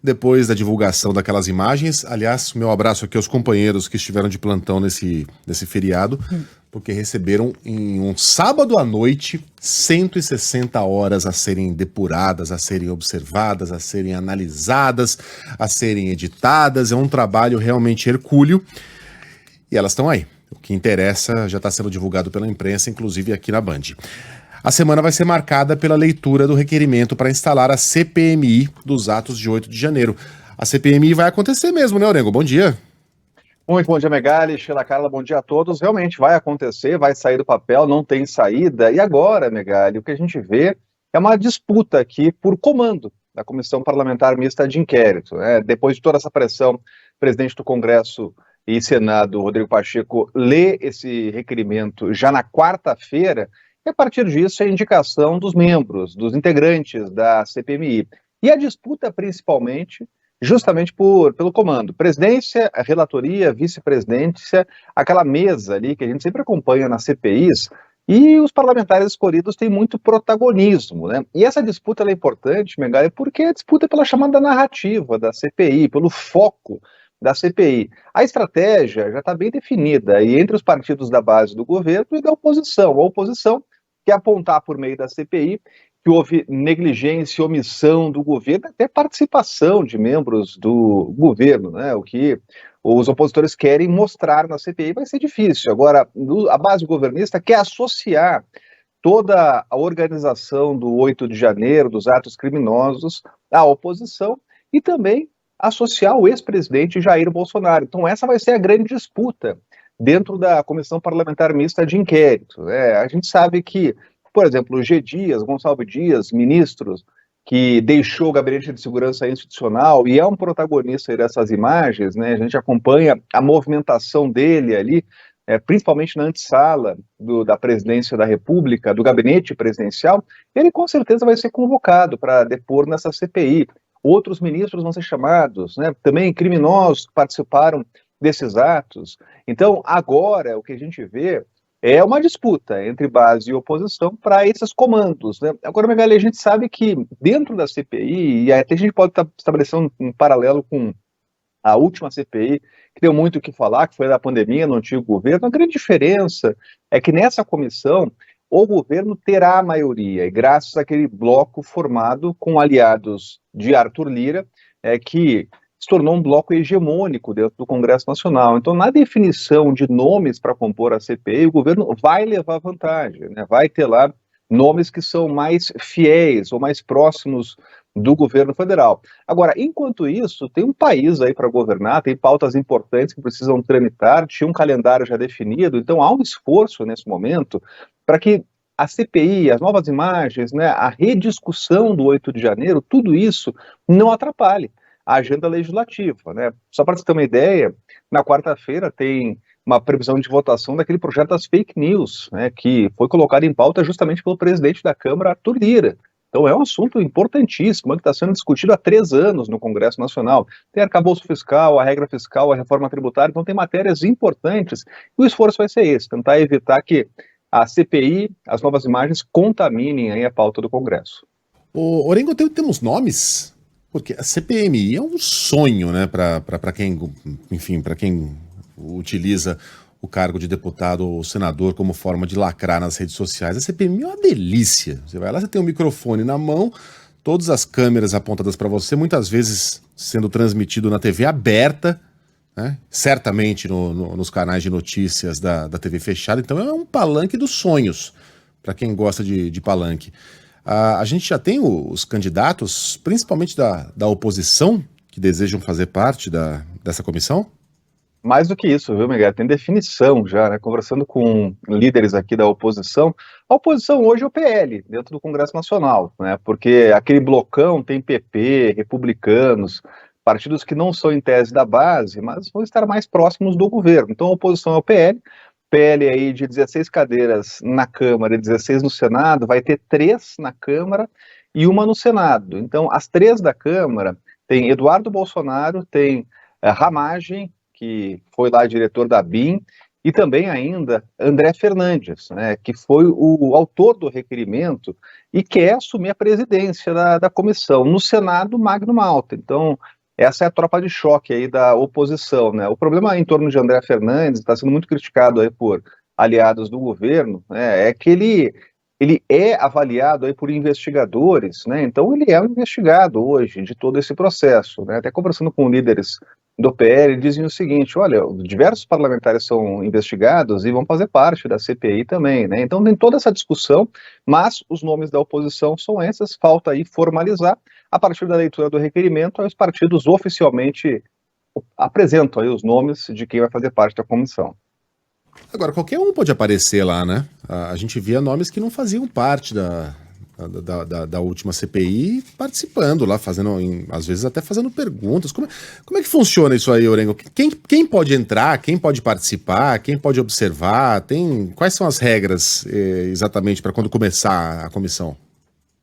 Depois da divulgação daquelas imagens, aliás, meu abraço aqui aos companheiros que estiveram de plantão nesse feriado, porque receberam em um sábado à noite 160 horas a serem depuradas, a serem observadas, a serem analisadas, a serem editadas. É um trabalho realmente hercúleo e elas estão aí. O que interessa já está sendo divulgado pela imprensa, inclusive aqui na Band. A semana vai ser marcada pela leitura do requerimento para instalar a CPMI dos atos de 8 de janeiro. A CPMI vai acontecer mesmo, né, Orengo? Bom dia. Muito bom dia, Megali, Sheila Carla, bom dia a todos. Realmente vai acontecer, vai sair do papel, não tem saída. E agora, Megali, o que a gente vê é uma disputa aqui por comando da Comissão Parlamentar Mista de Inquérito, né? Depois de toda essa pressão, o presidente do Congresso e Senado, Rodrigo Pacheco, lê esse requerimento já na quarta-feira, e a partir disso é a indicação dos membros, dos integrantes da CPMI. E a disputa principalmente justamente pelo comando. Presidência, relatoria, vice-presidência, aquela mesa ali que a gente sempre acompanha nas CPIs, e os parlamentares escolhidos têm muito protagonismo, né? E essa disputa é importante, Megali, porque é a disputa pela chamada narrativa da CPI, pelo foco da CPI. A estratégia já está bem definida, e entre os partidos da base do governo e da oposição. A oposição quer apontar por meio da CPI que houve negligência e omissão do governo, até participação de membros do governo, né? O que os opositores querem mostrar na CPI vai ser difícil. Agora, a base governista quer associar toda a organização do 8 de janeiro, dos atos criminosos, à oposição e também associar o ex-presidente Jair Bolsonaro. Então, essa vai ser a grande disputa dentro da Comissão Parlamentar Mista de Inquérito, né? A gente sabe que, por exemplo, o G. Dias, Gonçalves Dias, ministros que deixou o Gabinete de Segurança Institucional e é um protagonista dessas imagens, né? A gente acompanha a movimentação dele ali, principalmente na antessala da presidência da República, do gabinete presidencial. Ele com certeza vai ser convocado para depor nessa CPI. Outros ministros vão ser chamados, né? Também criminosos que participaram desses atos. Então, agora, o que a gente vê é uma disputa entre base e oposição para esses comandos, né? Agora, Megali, a gente sabe que dentro da CPI, e até a gente pode estabelecer um paralelo com a última CPI, que deu muito o que falar, que foi da pandemia no antigo governo, a grande diferença é que nessa comissão o governo terá a maioria, e graças àquele bloco formado com aliados de Arthur Lira, que se tornou um bloco hegemônico dentro do Congresso Nacional. Então, na definição de nomes para compor a CPI, o governo vai levar vantagem, né? Vai ter lá nomes que são mais fiéis ou mais próximos do governo federal. Agora, enquanto isso, tem um país aí para governar, tem pautas importantes que precisam tramitar, tinha um calendário já definido, então há um esforço nesse momento para que a CPI, as novas imagens, né, a rediscussão do 8 de janeiro, tudo isso não atrapalhe a agenda legislativa, né? Só para você ter uma ideia, na quarta-feira tem uma previsão de votação daquele projeto das fake news, né, que foi colocado em pauta justamente pelo presidente da Câmara, Arthur Lira. Então é um assunto importantíssimo, que está sendo discutido há 3 anos no Congresso Nacional. Tem arcabouço fiscal, a regra fiscal, a reforma tributária, então tem matérias importantes. E o esforço vai ser esse, tentar evitar que a CPI, as novas imagens, contaminem aí a pauta do Congresso. O Orengo, temos nomes? Porque a CPMI é um sonho, né, para quem, enfim, para quem utiliza o cargo de deputado ou senador como forma de lacrar nas redes sociais. A CPMI é uma delícia. Você vai lá, você tem um microfone na mão, todas as câmeras apontadas para você, muitas vezes sendo transmitido na TV aberta, né? Certamente nos canais de notícias da TV fechada. Então é um palanque dos sonhos, para quem gosta de palanque. A gente já tem os candidatos, principalmente da oposição, que desejam fazer parte dessa comissão? Mais do que isso, viu, Miguel? Tem definição já, né? Conversando com líderes aqui da oposição. A oposição hoje é o PL, dentro do Congresso Nacional, né? Porque aquele blocão tem PP, republicanos, partidos que não são em tese da base, mas vão estar mais próximos do governo. Então a oposição é o PL. PL aí de 16 cadeiras na Câmara e 16 no Senado, vai ter 3 na Câmara e 1 no Senado. Então, as 3 da Câmara tem Eduardo Bolsonaro, tem Ramagem, que foi lá diretor da BIM, e também ainda André Fernandes, né, que foi o autor do requerimento e quer assumir a presidência da comissão. No Senado, Magno Malta. Então, essa é a tropa de choque aí da oposição, né? O problema em torno de André Fernandes, está sendo muito criticado aí por aliados do governo, né, é que ele é avaliado aí por investigadores, né? Então ele é um investigado hoje de todo esse processo, né? Até conversando com líderes do PL, dizem o seguinte: olha, diversos parlamentares são investigados e vão fazer parte da CPI também, né? Então tem toda essa discussão, mas os nomes da oposição são esses, falta aí formalizar. A partir da leitura do requerimento, os partidos oficialmente apresentam aí os nomes de quem vai fazer parte da comissão. Agora, qualquer um pode aparecer lá, né? A gente via nomes que não faziam parte da última CPI participando lá, às vezes até fazendo perguntas. Como é que funciona isso aí, Orengo? Quem pode entrar, quem pode participar, quem pode observar? Quais são as regras exatamente para quando começar a comissão?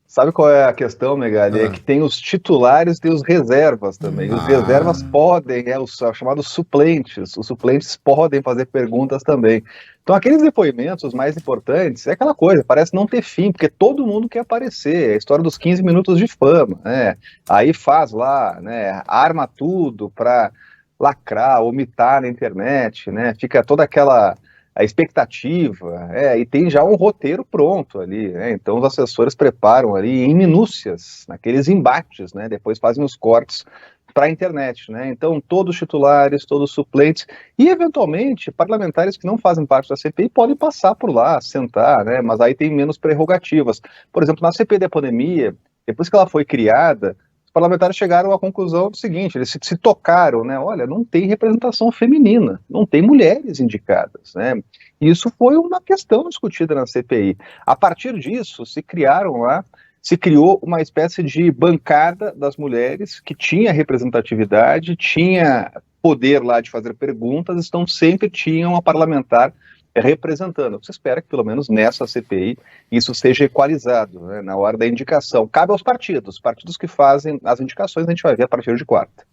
Sabe qual é a questão, Megali? É que tem os titulares e tem os reservas também. Os reservas podem, os chamados suplentes. Os suplentes podem fazer perguntas também. Então, aqueles depoimentos mais importantes é aquela coisa, parece não ter fim, porque todo mundo quer aparecer. É a história dos 15 minutos de fama, né? Aí faz lá, né? Arma tudo para lacrar, omitar na internet, né? Fica toda aquela a expectativa, e tem já um roteiro pronto ali, né? Então os assessores preparam ali em minúcias, naqueles embates, né? Depois fazem os cortes para a internet, né? Então todos os titulares, todos os suplentes e eventualmente parlamentares que não fazem parte da CPI podem passar por lá, sentar, né? Mas aí tem menos prerrogativas. Por exemplo, na CPI da pandemia, depois que ela foi criada, os parlamentares chegaram à conclusão do seguinte: eles se tocaram, né? Olha, não tem representação feminina, não tem mulheres indicadas, né? E isso foi uma questão discutida na CPI. A partir disso, se criou uma espécie de bancada das mulheres que tinha representatividade, tinha poder lá de fazer perguntas, então sempre tinha uma parlamentar representando. Você espera que, pelo menos nessa CPI, isso seja equalizado, né, na hora da indicação. Cabe aos partidos que fazem as indicações, a gente vai ver a partir de quarta.